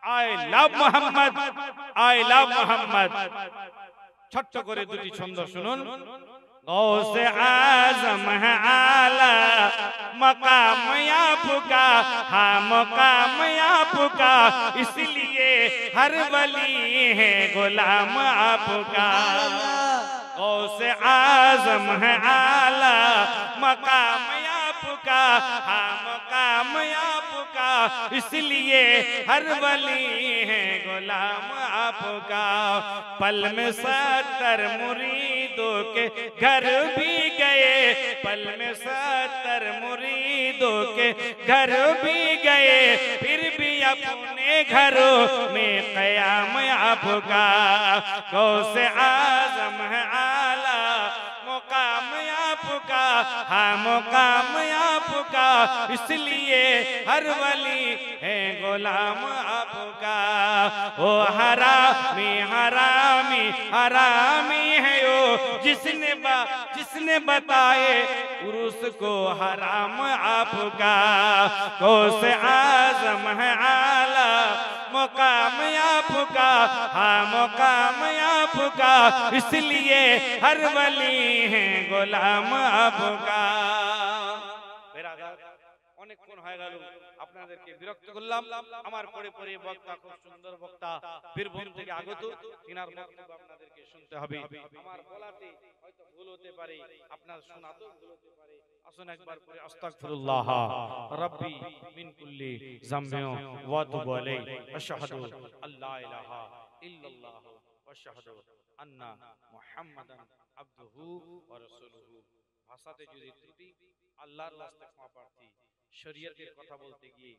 I love Mohammad, I love Mohammad. ছোট্ট করে দুটি ছন্দ শুনুন। गौसे आजम है आला मकाम आपका, हाँ मकाम आपका, इसलिए हर वली है गुलाम आपका। गौसे आजम है आला मकाम आपका, हाँ मकाम आपका, इसलिए हर वली है गुलाम आपका। पल में 70 मुरीदों के घर भी गए, पल में 70 मुरीदों के घर भी गए, फिर भी अपने घरों में क़याम आपका। गौसे आज़म है आला मुकाम आपका, हाँ मुकाम आपका, इसलिए हर वली है गुलाम आपका। ओ हरामी हरामी हरामी है ओ जिसने बताए उर्स को हराम आपका। गौसे आज़म है आला मुकाम आपका, हाँ मुकाम आपका, इसलिए हर वली है गुलाम आपका। অনেকক্ষণ হয়ে গেল, আপনাদেরকে বিরক্ত করলাম। আমার পরে পরে বক্তা, খুব সুন্দর বক্তা, বীরভূম থেকে আগত, তিনার বক্তব্য আপনাদেরকে শুনতে হবে। আমার বলাতে হয়তো ভুল হতে পারে, আপনার শোনাতেও ভুল হতে পারে। আসুন একবার পরে আস্তাগফিরুল্লাহ রাব্বি মিন কুল্লি যামবিন ওয়া তুবু আলাইহি আশহাদু আল্লা ইলাহা ইল্লাল্লাহ ওয়া আশহাদু আন্না মুহাম্মাদান আবদুহু ওয়া রাসূলুহু। ভাষাতে যদি ত্রুটি, আল্লাহর রাস্তায় ক্ষমা প্রার্থী। শরীয়তের কথা বলতে গিয়ে